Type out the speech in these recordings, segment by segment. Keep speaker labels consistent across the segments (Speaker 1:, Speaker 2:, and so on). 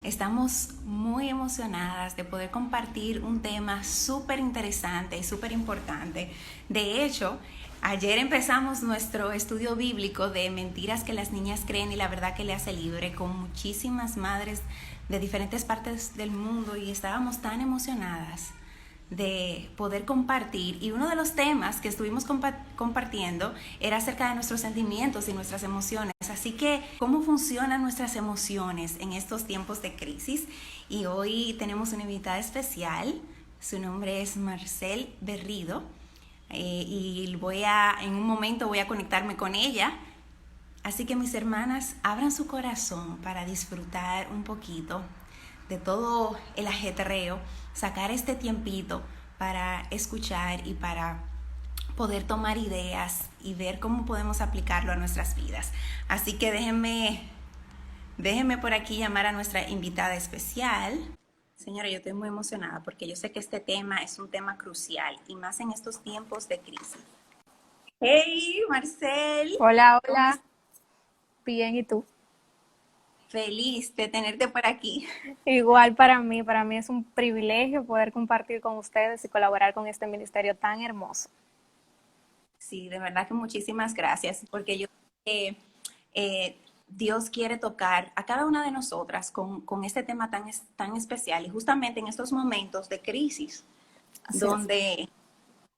Speaker 1: Estamos muy emocionadas de poder compartir un tema súper interesante y súper importante. De hecho, ayer empezamos nuestro estudio bíblico de mentiras que las niñas creen y la verdad que le hace libre con muchísimas madres de diferentes partes del mundo y estábamos tan emocionadas de poder compartir, y uno de los temas que estuvimos compartiendo era acerca de nuestros sentimientos y nuestras emociones, así que cómo funcionan nuestras emociones en estos tiempos de crisis. Y hoy tenemos una invitada especial, su nombre es Marcel Berrido, y en un momento voy a conectarme con ella. Así que mis hermanas, abran su corazón para disfrutar un poquito de todo el ajetreo, sacar este tiempito para escuchar y para poder tomar ideas y ver cómo podemos aplicarlo a nuestras vidas. Así que déjenme por aquí llamar a nuestra invitada especial. Señora, yo estoy muy emocionada porque yo sé que este tema es un tema crucial y más en estos tiempos de crisis. Hey, Marcel,
Speaker 2: Hola,
Speaker 1: ¿cómo
Speaker 2: hola.
Speaker 1: estás?
Speaker 2: Bien, ¿y tú?
Speaker 1: Feliz de tenerte por aquí.
Speaker 2: Igual para mí es un privilegio poder compartir con ustedes y colaborar con este ministerio tan hermoso.
Speaker 1: Sí, de verdad que muchísimas gracias, porque yo sé que Dios quiere tocar a cada una de nosotras con este tema tan especial y justamente en estos momentos de crisis,
Speaker 2: Así es.
Speaker 1: donde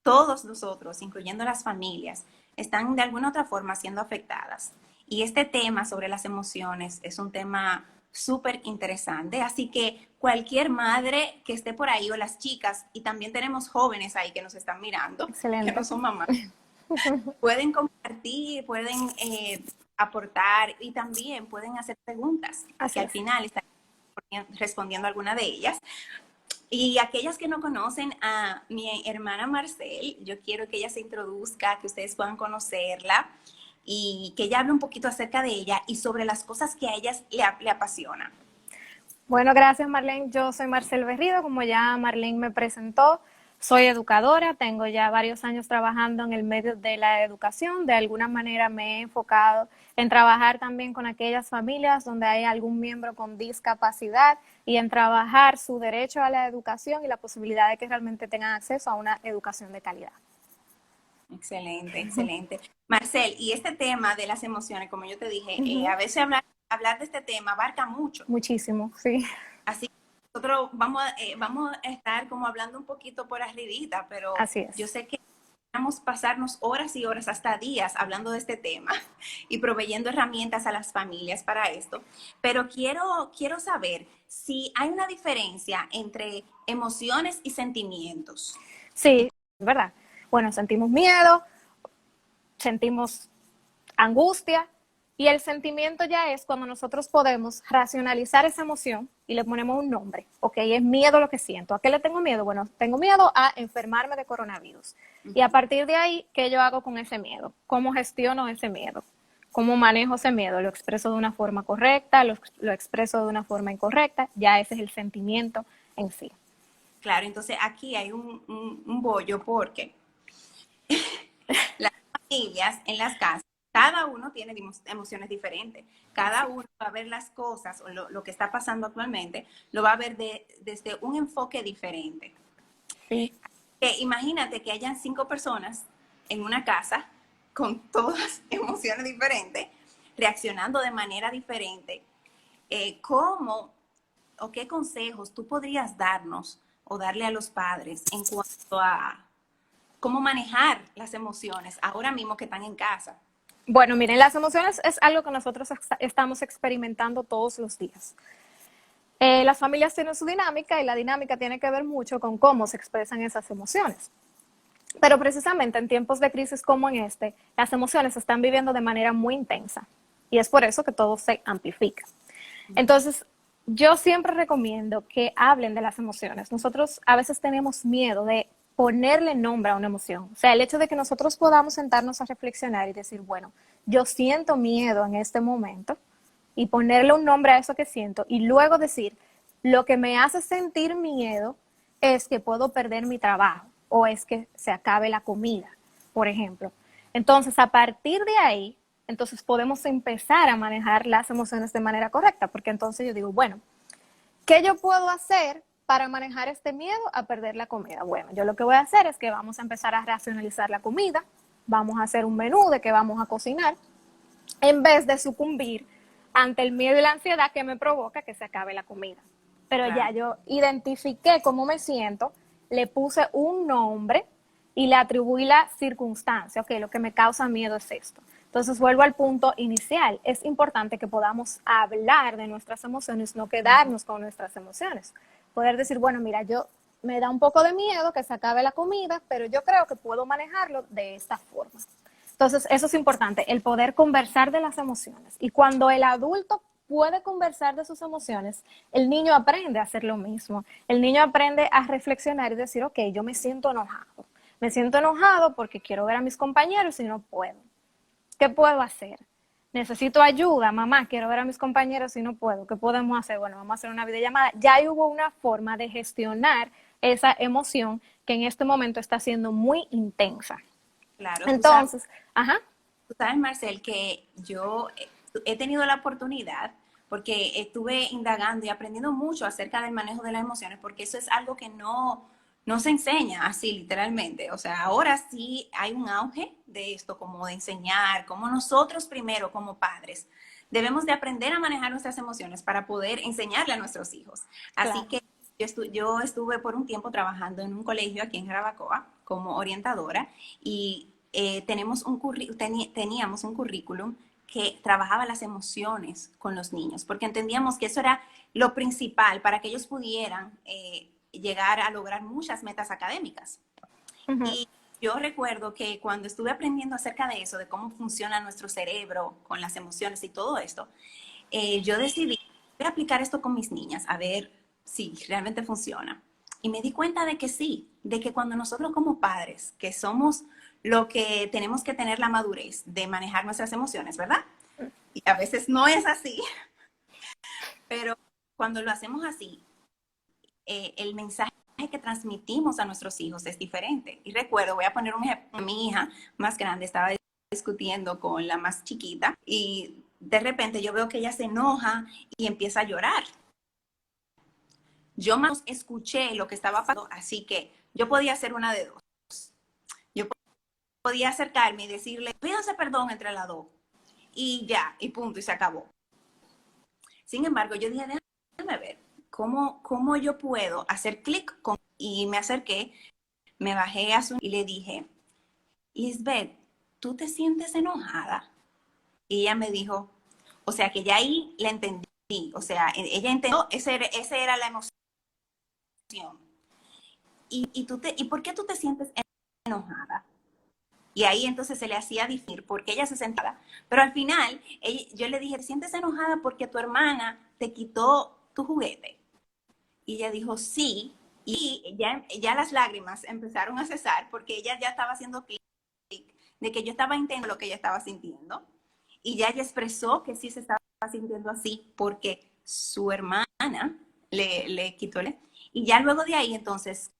Speaker 1: todos nosotros, incluyendo las familias, están de alguna otra forma siendo afectadas. Y este tema sobre las emociones es un tema súper interesante, así que cualquier madre que esté por ahí o las chicas, y también tenemos jóvenes ahí que nos están mirando, que no
Speaker 2: Excelente.
Speaker 1: son mamás, pueden compartir, pueden aportar y también pueden hacer preguntas, que
Speaker 2: Así
Speaker 1: al
Speaker 2: es.
Speaker 1: final están respondiendo alguna de ellas. Y aquellas que no conocen a mi hermana Marcel, yo quiero que ella se introduzca, que ustedes puedan conocerla y que ella hable un poquito acerca de ella y sobre las cosas que a ellas le apasionan.
Speaker 2: Bueno, gracias Marlene. Yo soy Marcel Berrido, como ya Marlene me presentó. Soy educadora, tengo ya varios años trabajando en el medio de la educación. De alguna manera me he enfocado en trabajar también con aquellas familias donde hay algún miembro con discapacidad y en trabajar su derecho a la educación y la posibilidad de que realmente tengan acceso a una educación de calidad.
Speaker 1: Excelente, excelente. Marcel, y este tema de las emociones, como yo te dije, a
Speaker 2: Ujú.
Speaker 1: veces hablar de este tema abarca mucho.
Speaker 2: Muchísimo, sí.
Speaker 1: Así que nosotros vamos a estar como hablando un poquito por arribita, pero
Speaker 2: Así
Speaker 1: yo
Speaker 2: es.
Speaker 1: sé que vamos a pasarnos horas y horas, hasta días, hablando de este tema y proveyendo herramientas a las familias para esto. Pero quiero saber si hay una diferencia entre emociones y sentimientos.
Speaker 2: Sí, es verdad. Bueno, sentimos miedo, sentimos angustia y el sentimiento ya es cuando nosotros podemos racionalizar esa emoción y le ponemos un nombre. Ok, es miedo lo que siento. ¿A qué le tengo miedo? Bueno, tengo miedo a enfermarme de coronavirus. Y a partir de ahí, ¿qué yo hago con ese miedo? ¿Cómo gestiono ese miedo? ¿Cómo manejo ese miedo? ¿Lo expreso de una forma correcta? ¿Lo expreso de una forma incorrecta? Ya ese es el sentimiento en sí.
Speaker 1: Claro, entonces aquí hay un bollo porque las familias en las casas, cada uno tiene emociones diferentes. Cada
Speaker 2: Así.
Speaker 1: uno va a ver las cosas o lo que está pasando actualmente, lo va a ver desde un enfoque diferente.
Speaker 2: Sí.
Speaker 1: Imagínate que hayan 5 personas en una casa con todas emociones diferentes, reaccionando de manera diferente. ¿Cómo o qué consejos tú podrías darnos o darle a los padres en cuanto a cómo manejar las emociones ahora mismo que están en casa?
Speaker 2: Bueno, miren, las emociones es algo que nosotros estamos experimentando todos los días. Las familias tienen su dinámica y la dinámica tiene que ver mucho con cómo se expresan esas emociones. Pero precisamente en tiempos de crisis como en este, las emociones se están viviendo de manera muy intensa y es por eso que todo se amplifica. Entonces, yo siempre recomiendo que hablen de las emociones. Nosotros a veces tenemos miedo de ponerle nombre a una emoción. O sea, el hecho de que nosotros podamos sentarnos a reflexionar y decir, bueno, yo siento miedo en este momento y ponerle un nombre a eso que siento y luego decir, lo que me hace sentir miedo es que puedo perder mi trabajo o es que se acabe la comida, por ejemplo. Entonces, a partir de ahí, entonces podemos empezar a manejar las emociones de manera correcta, porque entonces yo digo, bueno, ¿qué yo puedo hacer para manejar este miedo a perder la comida? Bueno, yo lo que voy a hacer es que vamos a empezar a racionalizar la comida, vamos a hacer un menú de qué vamos a cocinar, en vez de sucumbir ante el miedo y la ansiedad que me provoca que se acabe la comida. Pero
Speaker 1: Claro.
Speaker 2: ya yo identifiqué cómo me siento, le puse un nombre y le atribuí la circunstancia. Ok, lo que me causa miedo es esto. Entonces vuelvo al punto inicial. Es importante que podamos hablar de nuestras emociones, no quedarnos con nuestras emociones. Poder decir, bueno, mira, yo me da un poco de miedo que se acabe la comida, pero yo creo que puedo manejarlo de esta forma. Entonces, eso es importante, el poder conversar de las emociones. Y cuando el adulto puede conversar de sus emociones, el niño aprende a hacer lo mismo. El niño aprende a reflexionar y decir, ok, yo me siento enojado. Me siento enojado porque quiero ver a mis compañeros y no puedo. ¿Qué puedo hacer? Necesito ayuda, mamá, quiero ver a mis compañeros y no puedo. ¿Qué podemos hacer? Bueno, vamos a hacer una videollamada. Ya hubo una forma de gestionar esa emoción que en este momento está siendo muy intensa.
Speaker 1: Claro,
Speaker 2: Entonces, ajá.
Speaker 1: tú sabes, Marcel, que yo he tenido la oportunidad, porque estuve indagando y aprendiendo mucho acerca del manejo de las emociones, porque eso es algo que no se enseña así literalmente. O sea, ahora sí hay un auge de esto, como de enseñar, como nosotros primero como padres debemos de aprender a manejar nuestras emociones para poder enseñarle a nuestros hijos. Así
Speaker 2: Claro.
Speaker 1: que yo estuve por un tiempo trabajando en un colegio aquí en Jarabacoa como orientadora y teníamos un currículum que trabajaba las emociones con los niños, porque entendíamos que eso era lo principal para que ellos pudieran llegar a lograr muchas metas académicas.
Speaker 2: Uh-huh.
Speaker 1: Y yo recuerdo que cuando estuve aprendiendo acerca de eso, de cómo funciona nuestro cerebro con las emociones y todo esto, yo decidí, voy a aplicar esto con mis niñas, a ver si realmente funciona. Y me di cuenta de que sí, de que cuando nosotros como padres, que somos lo que tenemos que tener la madurez de manejar nuestras emociones, ¿verdad? Y a veces no es así, pero cuando lo hacemos así, el mensaje que transmitimos a nuestros hijos es diferente. Y recuerdo, voy a poner un ejemplo, mi hija más grande estaba discutiendo con la más chiquita y de repente yo veo que ella se enoja y empieza a llorar. Yo más escuché lo que estaba pasando, así que yo podía hacer una de dos. Yo podía acercarme y decirle, pídanse perdón entre las dos. Y ya, y punto, y se acabó. Sin embargo, yo dije, déjame ver cómo yo puedo hacer clic con... Y me acerqué, me bajé a su... Y le dije, Lisbeth, ¿tú te sientes enojada? Y ella me dijo, o sea, que ya ahí la entendí. O sea, ella entendió, esa era la emoción. ¿Y por qué tú te sientes enojada? Y ahí entonces se le hacía difícil porque ella se sentaba. Pero al final, yo le dije, ¿te sientes enojada porque tu hermana te quitó tu juguete? Y ella dijo, sí. Y ya las lágrimas empezaron a cesar porque ella ya estaba haciendo clic de que yo estaba entendiendo lo que ella estaba sintiendo. Y ya ella expresó que sí se estaba sintiendo así porque su hermana le quitó el... Y ya luego de ahí, entonces,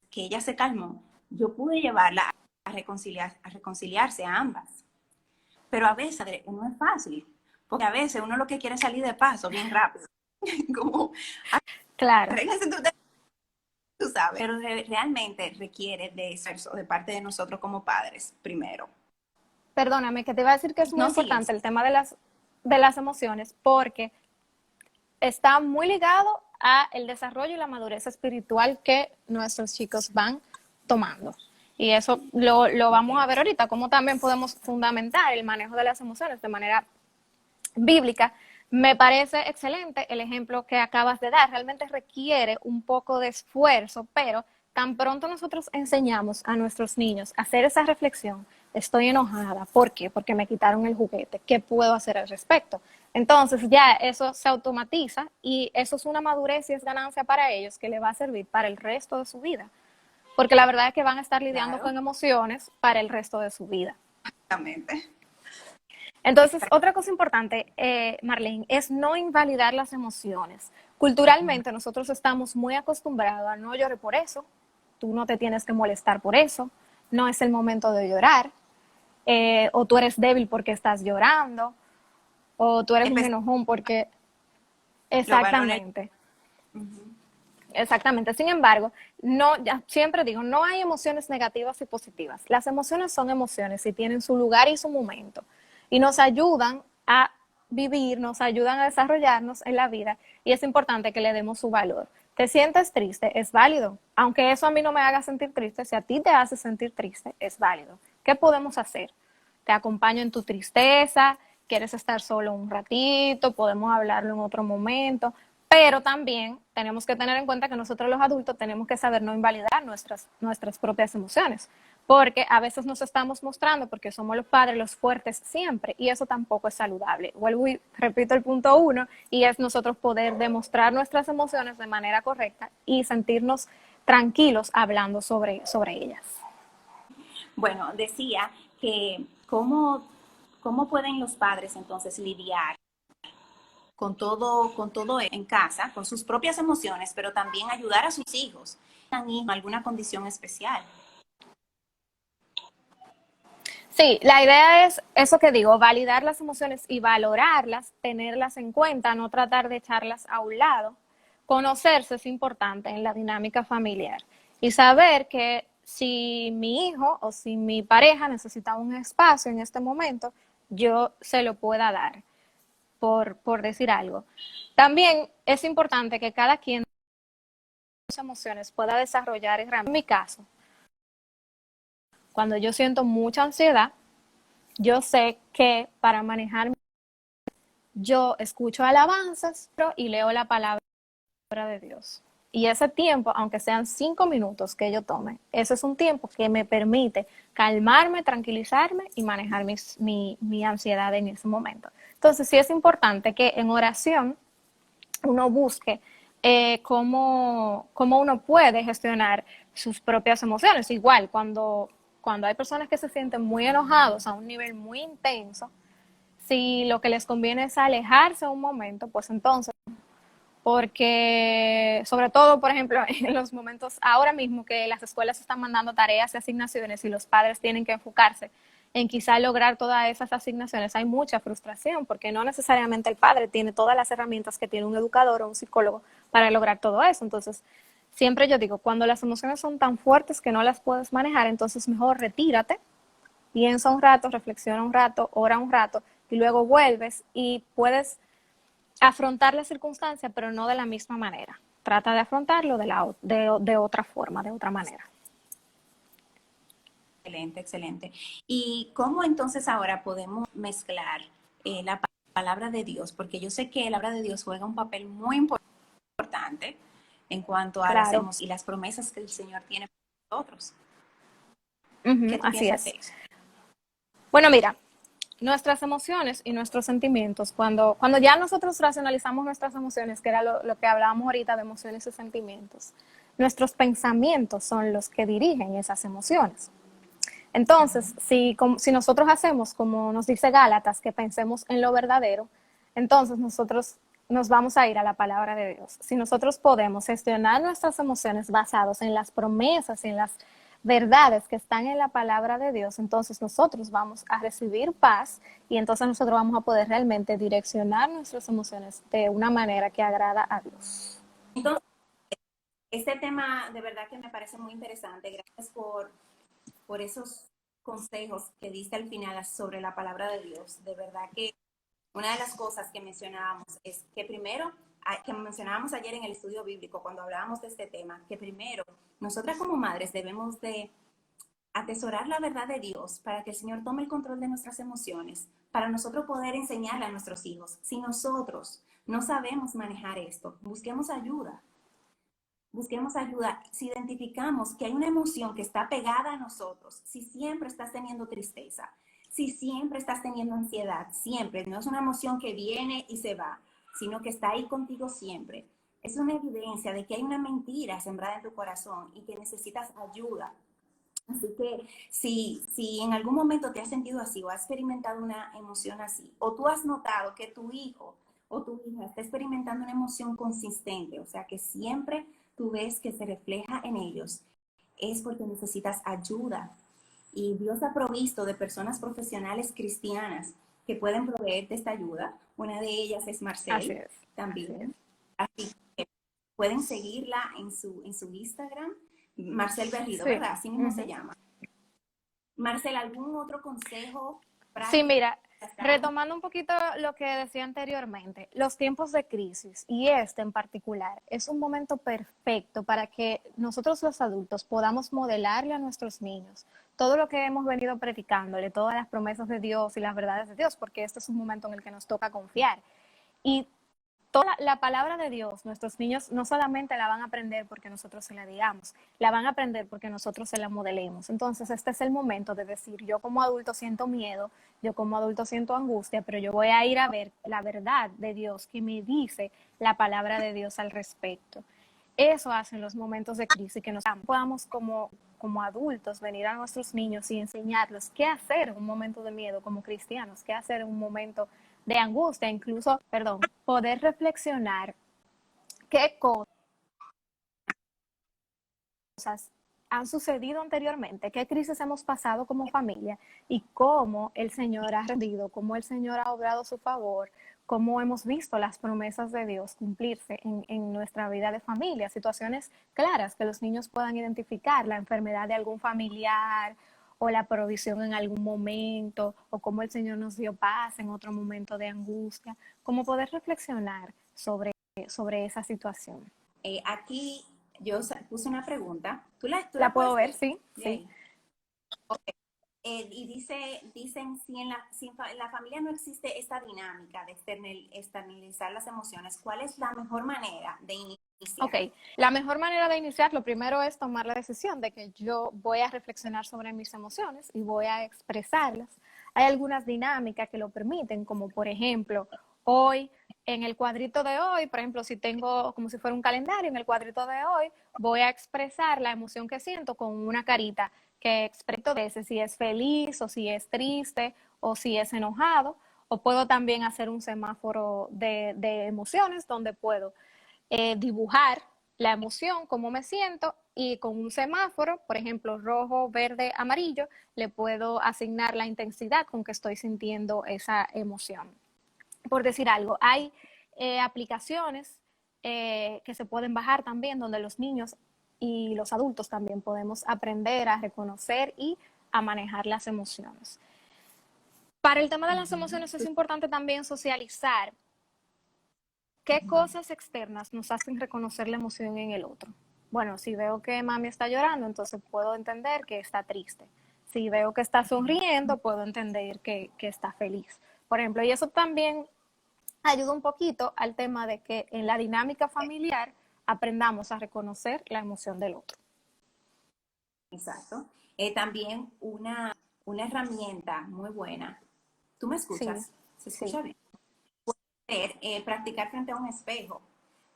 Speaker 1: que ella se calmó, yo pude llevarla a reconciliarse a ambas. Pero a veces no es fácil, porque a veces uno lo que quiere es salir de paso bien rápido. Como,
Speaker 2: Claro.
Speaker 1: arréglese tú sabes. Pero realmente requiere de esfuerzo de parte de nosotros como padres, primero.
Speaker 2: Perdóname, que te iba a decir que es muy
Speaker 1: No
Speaker 2: importante
Speaker 1: sigues.
Speaker 2: el tema de las emociones porque está muy ligado a el desarrollo y la madurez espiritual que nuestros chicos van tomando. Y eso lo vamos a ver ahorita, cómo también podemos fundamentar el manejo de las emociones de manera bíblica. Me parece excelente el ejemplo que acabas de dar. Realmente requiere un poco de esfuerzo, pero tan pronto nosotros enseñamos a nuestros niños a hacer esa reflexión, estoy enojada, ¿por qué? Porque me quitaron el juguete, ¿qué puedo hacer al respecto? Entonces ya eso se automatiza y eso es una madurez y es ganancia para ellos que le va a servir para el resto de su vida. Porque la verdad es que van a estar lidiando
Speaker 1: Claro.
Speaker 2: con emociones para el resto de su vida.
Speaker 1: Exactamente.
Speaker 2: Entonces, otra cosa importante, Marlene, es no invalidar las emociones. Culturalmente nosotros estamos muy acostumbrados a no llorar por eso, tú no te tienes que molestar por eso, no es el momento de llorar, o tú eres débil porque estás llorando, o tú eres un enojón porque...
Speaker 1: Los varones
Speaker 2: Exactamente. Exactamente. Sin embargo, no, ya siempre digo, no hay emociones negativas y positivas. Las emociones son emociones y tienen su lugar y su momento. Y nos ayudan a vivir, nos ayudan a desarrollarnos en la vida y es importante que le demos su valor. Te sientes triste, es válido. Aunque eso a mí no me haga sentir triste, si a ti te hace sentir triste, es válido. ¿Qué podemos hacer? Te acompaño en tu tristeza, quieres estar solo un ratito, podemos hablarlo en otro momento, pero también tenemos que tener en cuenta que nosotros los adultos tenemos que saber no invalidar nuestras propias emociones, porque a veces nos estamos mostrando, porque somos los padres, los fuertes siempre, y eso tampoco es saludable. Vuelvo y repito el punto uno, y es nosotros poder demostrar nuestras emociones de manera correcta y sentirnos tranquilos hablando sobre ellas.
Speaker 1: Bueno, decía que cómo pueden los padres entonces lidiar con todo en casa, con sus propias emociones, pero también ayudar a sus hijos en alguna condición especial.
Speaker 2: Sí, la idea es eso que digo, validar las emociones y valorarlas, tenerlas en cuenta, no tratar de echarlas a un lado. Conocerse es importante en la dinámica familiar y saber que si mi hijo o si mi pareja necesita un espacio en este momento, yo se lo pueda dar, por decir algo. También es importante que cada quien sus emociones pueda desarrollar herramientas. En mi caso, cuando yo siento mucha ansiedad, yo sé que para manejar, yo escucho alabanzas y leo la palabra de Dios. Y ese tiempo, aunque sean 5 minutos que yo tome, ese es un tiempo que me permite calmarme, tranquilizarme y manejar mi ansiedad en ese momento. Entonces, sí es importante que en oración uno busque cómo uno puede gestionar sus propias emociones. Igual, cuando hay personas que se sienten muy enojados a un nivel muy intenso, si lo que les conviene es alejarse un momento, pues entonces, porque sobre todo, por ejemplo, en los momentos ahora mismo que las escuelas están mandando tareas y asignaciones y los padres tienen que enfocarse en quizá lograr todas esas asignaciones, hay mucha frustración porque no necesariamente el padre tiene todas las herramientas que tiene un educador o un psicólogo para lograr todo eso. Entonces, siempre yo digo, cuando las emociones son tan fuertes que no las puedes manejar, entonces mejor retírate, piensa un rato, reflexiona un rato, ora un rato y luego vuelves y puedes afrontar la circunstancia, pero no de la misma manera. Trata de afrontarlo de otra forma, de otra manera.
Speaker 1: Excelente, excelente. ¿Y cómo entonces ahora podemos mezclar la palabra de Dios? Porque yo sé que la palabra de Dios juega un papel muy importante en cuanto a las
Speaker 2: Claro.
Speaker 1: emociones y las promesas que el Señor tiene para nosotros. ¿Qué tú
Speaker 2: Así
Speaker 1: piensas de
Speaker 2: es.
Speaker 1: eso?
Speaker 2: Bueno, mira, nuestras emociones y nuestros sentimientos, cuando ya nosotros racionalizamos nuestras emociones, que era lo que hablábamos ahorita de emociones y sentimientos, nuestros pensamientos son los que dirigen esas emociones. Entonces, si nosotros hacemos, como nos dice Gálatas, que pensemos en lo verdadero, entonces nosotros nos vamos a ir a la palabra de Dios. Si nosotros podemos gestionar nuestras emociones basados en las promesas y en las verdades que están en la palabra de Dios, entonces nosotros vamos a recibir paz y entonces nosotros vamos a poder realmente direccionar nuestras emociones de una manera que agrada a Dios.
Speaker 1: Entonces, este tema de verdad que me parece muy interesante. Gracias por esos consejos que diste al final sobre la palabra de Dios. De verdad que una de las cosas que mencionábamos es que primero, que mencionábamos ayer en el estudio bíblico cuando hablábamos de este tema, que primero nosotras como madres debemos de atesorar la verdad de Dios para que el Señor tome el control de nuestras emociones, para nosotros poder enseñarle a nuestros hijos. Si nosotros no sabemos manejar esto, busquemos ayuda. Busquemos ayuda. Si identificamos que hay una emoción que está pegada a nosotros, si siempre estás teniendo tristeza, si siempre estás teniendo ansiedad, siempre, no es una emoción que viene y se va, sino que está ahí contigo siempre. Es una evidencia de que hay una mentira sembrada en tu corazón y que necesitas ayuda. Así que si en algún momento te has sentido así o has experimentado una emoción así, o tú has notado que tu hijo o tu hija está experimentando una emoción consistente, o sea que siempre tú ves que se refleja en ellos, es porque necesitas ayuda. Y Dios ha provisto de personas profesionales cristianas que pueden proveerte esta ayuda. Una de ellas es
Speaker 2: Así
Speaker 1: Marcel
Speaker 2: es. Así es.
Speaker 1: también. Así Pueden seguirla en su Instagram, Marcel Berrido,
Speaker 2: Sí.
Speaker 1: ¿verdad? Así mismo se llama. Marcel, ¿algún otro consejo
Speaker 2: Sí,
Speaker 1: práctico
Speaker 2: mira,
Speaker 1: que has dado?
Speaker 2: retomando un poquito lo que decía anteriormente, los tiempos de crisis y este en particular es un momento perfecto para que nosotros los adultos podamos modelarle a nuestros niños todo lo que hemos venido predicándole, todas las promesas de Dios y las verdades de Dios, porque este es un momento en el que nos toca confiar. Y toda la palabra de Dios, nuestros niños no solamente la van a aprender porque nosotros se la digamos, la van a aprender porque nosotros se la modelemos. Entonces, este es el momento de decir, yo como adulto siento miedo, yo como adulto siento angustia, pero yo voy a ir a ver la verdad de Dios que me dice la palabra de Dios al respecto. Eso hace en los momentos de crisis, que nos podamos como adultos venir a nuestros niños y enseñarles qué hacer en un momento de miedo como cristianos, qué hacer en un momento de angustia, incluso, perdón, poder reflexionar qué cosas han sucedido anteriormente, qué crisis hemos pasado como familia y cómo el Señor ha rendido, cómo el Señor ha obrado su favor, cómo hemos visto las promesas de Dios cumplirse en nuestra vida de familia, situaciones claras que los niños puedan identificar, la enfermedad de algún familiar o la provisión en algún momento, o cómo el Señor nos dio paz en otro momento de angustia, cómo poder reflexionar sobre esa situación.
Speaker 1: Aquí yo puse una pregunta. ¿Tú
Speaker 2: ¿La
Speaker 1: la
Speaker 2: puedo
Speaker 1: puedes
Speaker 2: ver?
Speaker 1: ver
Speaker 2: Sí,
Speaker 1: de
Speaker 2: sí.
Speaker 1: ahí? Y dicen, si en la familia no existe esta dinámica de externalizar las emociones, ¿cuál es la mejor manera de iniciar?
Speaker 2: Ok, la mejor manera de iniciar, lo primero es tomar la decisión de que yo voy a reflexionar sobre mis emociones y voy a expresarlas. Hay algunas dinámicas que lo permiten, como por ejemplo, hoy, en el cuadrito de hoy, por ejemplo, si tengo como si fuera un calendario, en el cuadrito de hoy voy a expresar la emoción que siento con una carita que expreso de ese, si es feliz o si es triste o si es enojado, o puedo también hacer un semáforo de emociones donde puedo dibujar la emoción, cómo me siento, y con un semáforo, por ejemplo, rojo, verde, amarillo, le puedo asignar la intensidad con que estoy sintiendo esa emoción. Por decir algo, hay aplicaciones que se pueden bajar también donde los niños y los adultos también podemos aprender a reconocer y a manejar las emociones. Para el tema de las emociones es importante también socializar ¿qué cosas externas nos hacen reconocer la emoción en el otro? Bueno, si veo que mami está llorando, entonces puedo entender que está triste. Si veo que está sonriendo, puedo entender que está feliz. Por ejemplo, y eso también ayuda un poquito al tema de que en la dinámica familiar aprendamos a reconocer la emoción del otro.
Speaker 1: Exacto. También una herramienta muy buena. ¿Tú me
Speaker 2: Sí,
Speaker 1: escuchas? ¿Se
Speaker 2: sí.
Speaker 1: escucha bien? Practicar frente a un espejo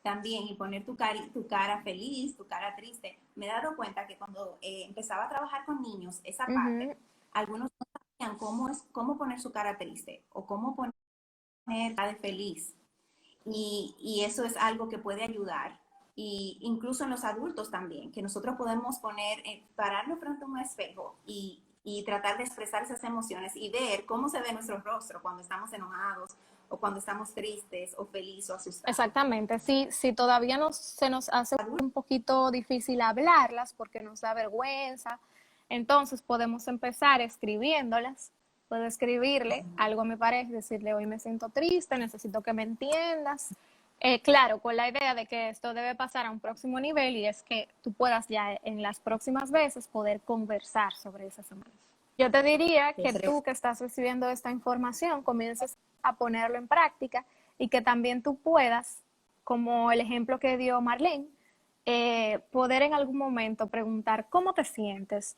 Speaker 1: también y poner tu cara feliz, tu cara triste. Me he dado cuenta que cuando empezaba a trabajar con niños, esa parte,
Speaker 2: Uh-huh.
Speaker 1: algunos no sabían cómo poner su cara triste o cómo poner cara de feliz. Y eso es algo que puede ayudar. Y incluso en los adultos también, que nosotros podemos pararnos frente a un espejo y tratar de expresar esas emociones y ver cómo se ve nuestro rostro cuando estamos enojados o cuando estamos tristes o felices o asustados.
Speaker 2: Exactamente. Si todavía se nos hace un poquito difícil hablarlas porque nos da vergüenza, entonces podemos empezar escribiéndolas. Puedo escribirle algo a mi pareja, decirle hoy me siento triste, necesito que me entiendas. Claro, con la idea de que esto debe pasar a un próximo nivel y es que tú puedas ya en las próximas veces poder conversar sobre esas emociones. Yo te diría que tú que estás recibiendo esta información comiences a ponerlo en práctica y que también tú puedas, como el ejemplo que dio Marlene, poder en algún momento preguntar cómo te sientes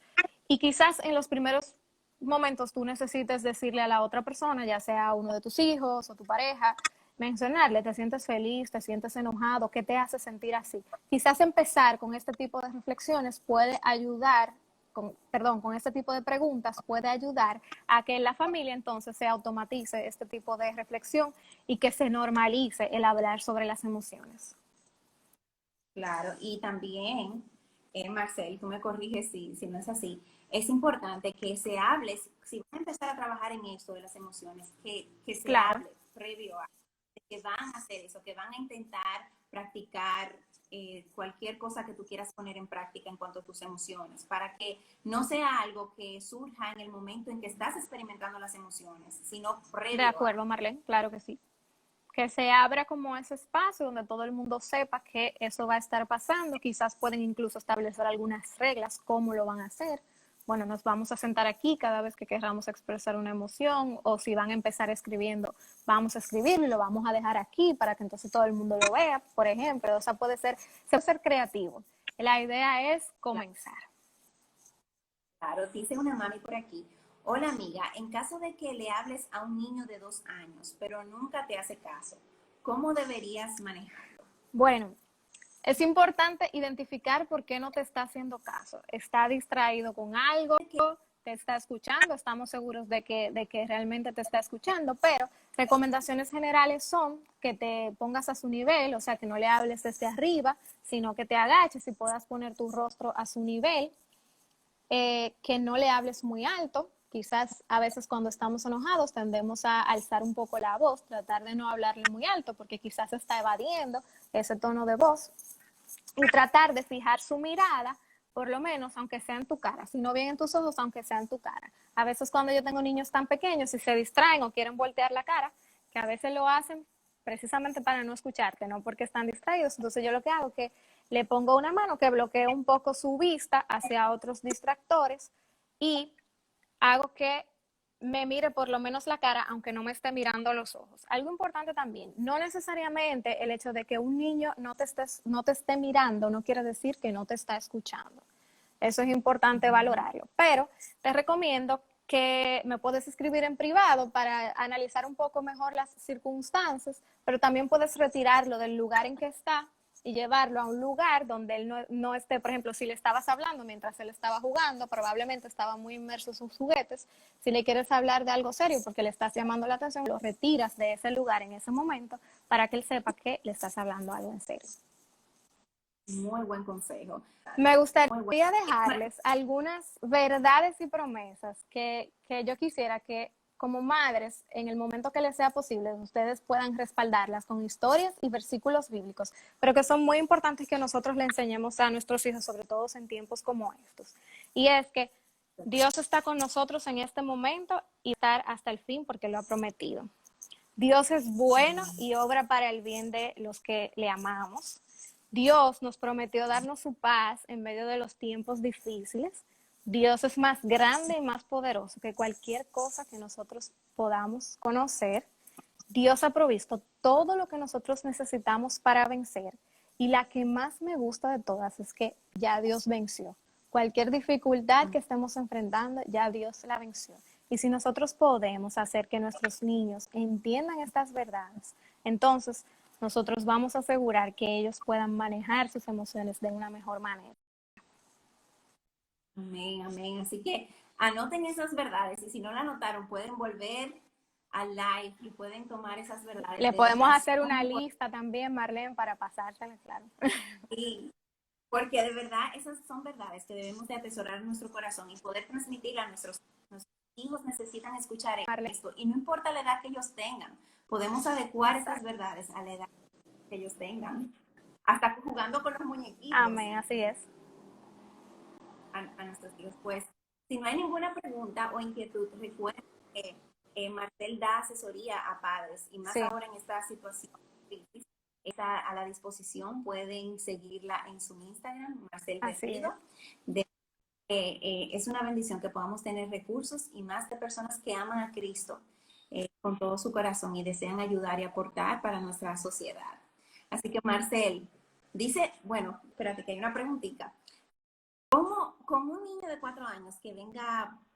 Speaker 2: y quizás en los primeros momentos tú necesites decirle a la otra persona, ya sea uno de tus hijos o tu pareja, mencionarle, te sientes feliz, te sientes enojado, ¿qué te hace sentir así? Quizás empezar con este tipo de reflexiones puede ayudar con este tipo de preguntas puede ayudar a que en la familia entonces se automatice este tipo de reflexión y que se normalice el hablar sobre las emociones.
Speaker 1: Claro, y también, Marcel, tú me corriges si no es así, es importante que se hable, si van a empezar a trabajar en esto de las emociones, que se
Speaker 2: Claro.
Speaker 1: hable previo a que van a hacer eso, que van a intentar practicar cualquier cosa que tú quieras poner en práctica en cuanto a tus emociones, para que no sea algo que surja en el momento en que estás experimentando las emociones, sino
Speaker 2: De
Speaker 1: previo a.
Speaker 2: acuerdo, Marlene, claro que sí. Que se abra como ese espacio donde todo el mundo sepa que eso va a estar pasando. Quizás pueden incluso establecer algunas reglas, cómo lo van a hacer. Bueno, nos vamos a sentar aquí cada vez que queramos expresar una emoción, o si van a empezar escribiendo, vamos a escribirlo y lo vamos a dejar aquí para que entonces todo el mundo lo vea, por ejemplo. O sea, se puede ser creativo. La idea es comenzar.
Speaker 1: Claro, dice una mami por aquí. Hola amiga, en caso de que le hables a un niño de 2 años, pero nunca te hace caso, ¿cómo deberías manejarlo?
Speaker 2: Bueno, es importante identificar por qué no te está haciendo caso. Está distraído con algo, te está escuchando, estamos seguros de que realmente te está escuchando, pero recomendaciones generales son que te pongas a su nivel, o sea, que no le hables desde arriba, sino que te agaches y puedas poner tu rostro a su nivel, que no le hables muy alto. Quizás a veces cuando estamos enojados tendemos a alzar un poco la voz, tratar de no hablarle muy alto porque quizás está evadiendo ese tono de voz, y tratar de fijar su mirada, por lo menos, aunque sea en tu cara, si no bien en tus ojos, aunque sea en tu cara. A veces cuando yo tengo niños tan pequeños y se distraen o quieren voltear la cara, que a veces lo hacen precisamente para no escucharte, no porque están distraídos, entonces yo lo que hago es que le pongo una mano que bloquee un poco su vista hacia otros distractores y hago que me mire por lo menos la cara, aunque no me esté mirando los ojos. Algo importante también, no necesariamente el hecho de que un niño no te esté mirando no quiere decir que no te está escuchando. Eso es importante valorarlo. Pero te recomiendo que me puedes escribir en privado para analizar un poco mejor las circunstancias, pero también puedes retirarlo del lugar en que está y llevarlo a un lugar donde él no esté. Por ejemplo, si le estabas hablando mientras él estaba jugando, probablemente estaba muy inmerso en sus juguetes. Si le quieres hablar de algo serio porque le estás llamando la atención, lo retiras de ese lugar en ese momento para que él sepa que le estás hablando algo en serio.
Speaker 1: Muy buen consejo.
Speaker 2: Me
Speaker 1: Muy buen.
Speaker 2: gustaría dejarles algunas verdades y promesas que yo quisiera que como madres, en el momento que les sea posible, ustedes puedan respaldarlas con historias y versículos bíblicos, pero que son muy importantes que nosotros le enseñemos a nuestros hijos, sobre todo en tiempos como estos. Y es que Dios está con nosotros en este momento y estar hasta el fin porque lo ha prometido. Dios es bueno y obra para el bien de los que le amamos. Dios nos prometió darnos su paz en medio de los tiempos difíciles. Dios es más grande y más poderoso que cualquier cosa que nosotros podamos conocer. Dios ha provisto todo lo que nosotros necesitamos para vencer. Y la que más me gusta de todas es que ya Dios venció. Cualquier dificultad que estemos enfrentando, ya Dios la venció. Y si nosotros podemos hacer que nuestros niños entiendan estas verdades, entonces nosotros vamos a asegurar que ellos puedan manejar sus emociones de una mejor manera.
Speaker 1: Amén, amén. Así que anoten esas verdades y si no la anotaron, pueden volver al live y pueden tomar esas verdades.
Speaker 2: Le
Speaker 1: De
Speaker 2: podemos
Speaker 1: verdad,
Speaker 2: hacer
Speaker 1: son
Speaker 2: una lista también, Marlene, para pasársela, claro.
Speaker 1: importantes, porque de verdad esas son verdades que debemos de atesorar en nuestro corazón y poder transmitirla a nuestros hijos. Necesitan escuchar
Speaker 2: Marlene.
Speaker 1: esto y no importa la edad que ellos tengan, podemos adecuar esas verdades a la edad que ellos tengan, hasta jugando con los muñequitos.
Speaker 2: Amén, así es.
Speaker 1: A nuestros hijos. Pues, si no hay ninguna pregunta o inquietud, recuerden que Marcel da asesoría a padres y más
Speaker 2: Sí.
Speaker 1: ahora en esta situación está a la disposición. Pueden seguirla en su Instagram, Marcel Berrido. Es una bendición que podamos tener recursos y más de personas que aman a Cristo con todo su corazón y desean ayudar y aportar para nuestra sociedad. Así que Marcel dice, bueno, espérate que hay una preguntita. Como un niño de 4 años que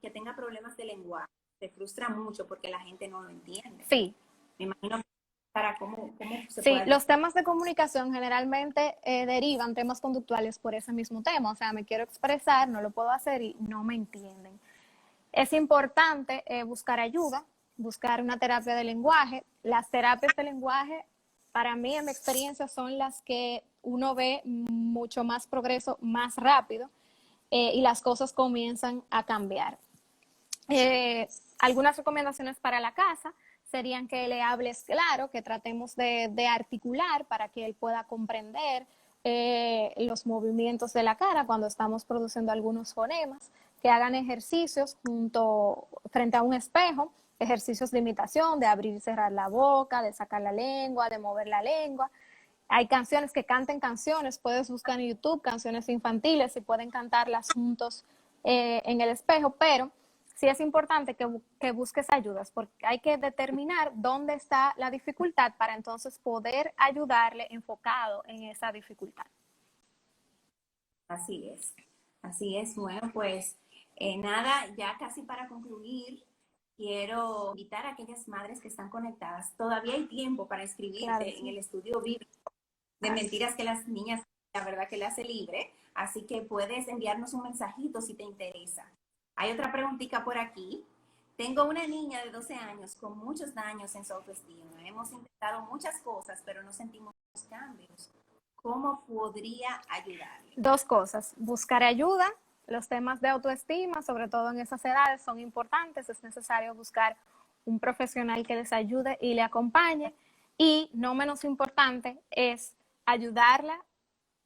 Speaker 1: tenga problemas de lenguaje, se frustra mucho porque la gente no lo entiende?
Speaker 2: Sí.
Speaker 1: Me imagino para cómo se
Speaker 2: Sí,
Speaker 1: puede.
Speaker 2: los temas de comunicación generalmente derivan temas conductuales por ese mismo tema. O sea, me quiero expresar, no lo puedo hacer y no me entienden. Es importante buscar ayuda, buscar una terapia de lenguaje. Las terapias de lenguaje, para mí, en mi experiencia, son las que uno ve mucho más progreso más rápido y las cosas comienzan a cambiar. Algunas recomendaciones para la casa serían que le hables claro, que tratemos de articular para que él pueda comprender, los movimientos de la cara cuando estamos produciendo algunos fonemas, que hagan ejercicios frente a un espejo, ejercicios de imitación, de abrir y cerrar la boca, de sacar la lengua, de mover la lengua. Hay canciones que canten canciones, puedes buscar en YouTube canciones infantiles y pueden cantarlas juntos en el espejo, pero sí es importante que busques ayudas porque hay que determinar dónde está la dificultad para entonces poder ayudarle enfocado en esa dificultad.
Speaker 1: Así es, así es. Bueno, pues nada, ya casi para concluir, quiero invitar a aquellas madres que están conectadas. Todavía hay tiempo para inscribirte
Speaker 2: Claro,
Speaker 1: en
Speaker 2: sí.
Speaker 1: el estudio bíblico de mentiras que las niñas, la verdad que le hace libre, así que puedes enviarnos un mensajito si te interesa. Hay otra preguntita por aquí. Tengo una niña de 12 años con muchos daños en su autoestima. Hemos intentado muchas cosas, pero no sentimos cambios. ¿Cómo podría ayudarle?
Speaker 2: Dos cosas, buscar ayuda. Los temas de autoestima, sobre todo en esas edades, son importantes. Es necesario buscar un profesional que les ayude y le acompañe. Y no menos importante es ayudarla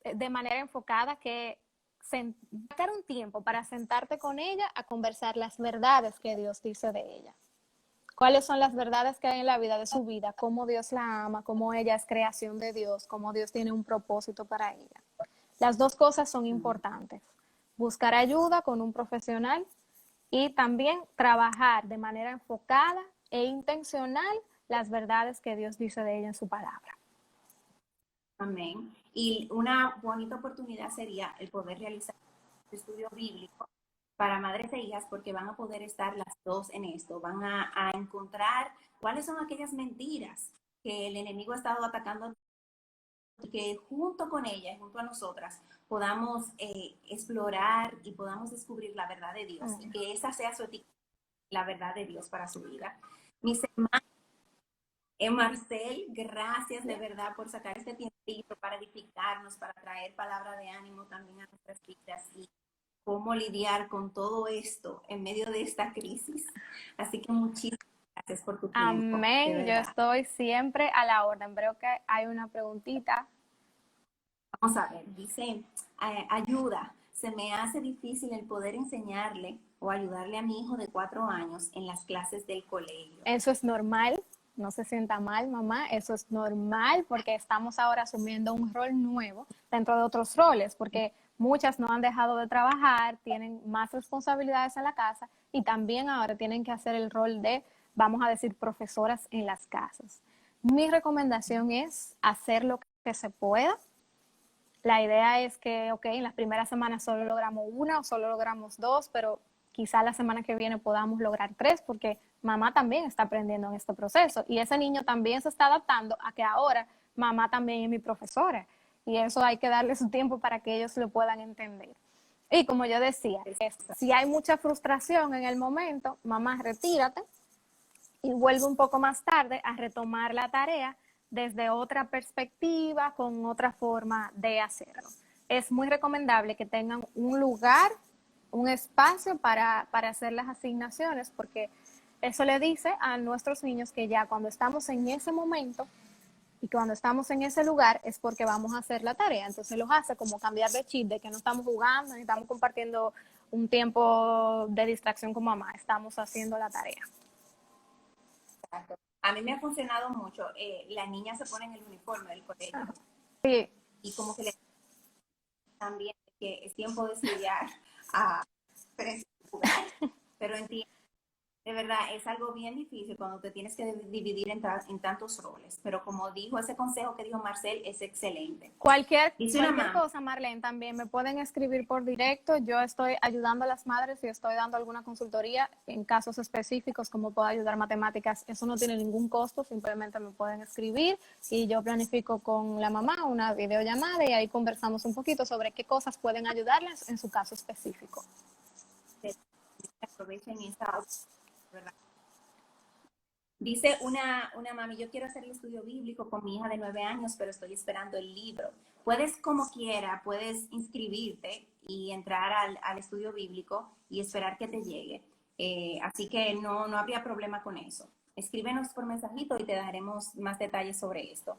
Speaker 2: de manera enfocada, que sacar un tiempo para sentarte con ella a conversar las verdades que Dios dice de ella. ¿Cuáles son las verdades que hay en la vida de su vida? Cómo Dios la ama, cómo ella es creación de Dios, cómo Dios tiene un propósito para ella. Las dos cosas son importantes. Buscar ayuda con un profesional y también trabajar de manera enfocada e intencional las verdades que Dios dice de ella en su palabra.
Speaker 1: Amén. Y una bonita oportunidad sería el poder realizar un estudio bíblico para madres e hijas, porque van a poder estar las dos en esto, van a encontrar cuáles son aquellas mentiras que el enemigo ha estado atacando, y que junto con ella, junto a nosotras, podamos explorar y podamos descubrir la verdad de Dios, y que esa sea su etiqueta, la verdad de Dios para su vida. Mis hermanos, Marcel, gracias de verdad por sacar este tiempito para edificarnos, para traer palabra de ánimo también a nuestras vidas y cómo lidiar con todo esto en medio de esta crisis. Así que muchísimas gracias por tu tiempo, de
Speaker 2: Amén. Yo
Speaker 1: verdad.
Speaker 2: estoy siempre a la orden. Creo que hay una preguntita.
Speaker 1: Vamos a ver, dice, ayuda, se me hace difícil el poder enseñarle o ayudarle a mi hijo de 4 años en las clases del colegio.
Speaker 2: Eso es normal. No se sienta mal, mamá. Eso es normal porque estamos ahora asumiendo un rol nuevo dentro de otros roles, porque muchas no han dejado de trabajar, tienen más responsabilidades en la casa y también ahora tienen que hacer el rol de, vamos a decir, profesoras en las casas. Mi recomendación es hacer lo que se pueda. La idea es que, ok, en las primeras semanas solo logramos una o solo logramos dos, pero quizá la semana que viene podamos lograr tres, porque mamá también está aprendiendo en este proceso y ese niño también se está adaptando a que ahora mamá también es mi profesora y eso hay que darle su tiempo para que ellos lo puedan entender. Y como yo decía, si hay mucha frustración en el momento, mamá, retírate y vuelve un poco más tarde a retomar la tarea desde otra perspectiva, con otra forma de hacerlo. Es muy recomendable que tengan un lugar, un espacio para hacer las asignaciones, porque eso le dice a nuestros niños que ya cuando estamos en ese momento y cuando estamos en ese lugar es porque vamos a hacer la tarea. Entonces los hace como cambiar de chip, de que no estamos jugando ni estamos compartiendo un tiempo de distracción con mamá, estamos haciendo la tarea.
Speaker 1: Exacto. A mí me ha funcionado mucho. Las niñas se ponen el uniforme del colegio
Speaker 2: Sí.
Speaker 1: y como que le también que es tiempo de estudiar a diferentes lugares, pero entiendo, de verdad, es algo bien difícil cuando te tienes que dividir en tantos roles, pero como dijo ese consejo que dijo Marcel, es excelente.
Speaker 2: Cualquier
Speaker 1: Dice una mamá,
Speaker 2: cosa, Marlene, también me pueden escribir por directo. Yo estoy ayudando a las madres y estoy dando alguna consultoría en casos específicos, como puedo ayudar matemáticas. Eso no tiene ningún costo, simplemente me pueden escribir y yo planifico con la mamá una videollamada y ahí conversamos un poquito sobre qué cosas pueden ayudarles en su caso específico.
Speaker 1: Aprovechen esa, ¿verdad? Dice una mami, yo quiero hacer el estudio bíblico con mi hija de 9 años, pero estoy esperando el libro. Puedes, como quiera, puedes inscribirte y entrar al estudio bíblico y esperar que te llegue. Así que no habría problema con eso. Escríbenos por mensajito y te daremos más detalles sobre esto.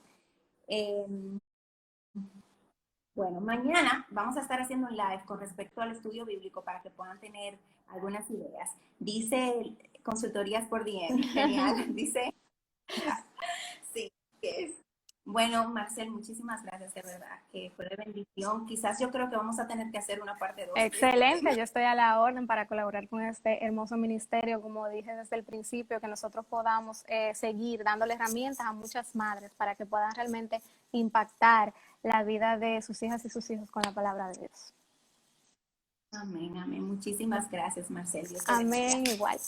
Speaker 1: Bueno, mañana vamos a estar haciendo un live con respecto al estudio bíblico para que puedan tener algunas ideas. Dice consultorías por DM, genial. Dice, sí, que es. Bueno, Marcel, muchísimas gracias, de verdad, que fue de bendición. Quizás yo creo que vamos a tener que hacer una parte 2 de este tema.
Speaker 2: Excelente, yo estoy a la orden para colaborar con este hermoso ministerio, como dije desde el principio, que nosotros podamos seguir dándole herramientas a muchas madres para que puedan realmente impactar la vida de sus hijas y sus hijos con la palabra de Dios.
Speaker 1: Amén, amén. Muchísimas gracias, Marcel. Dios te bendiga.
Speaker 2: Amén, igual.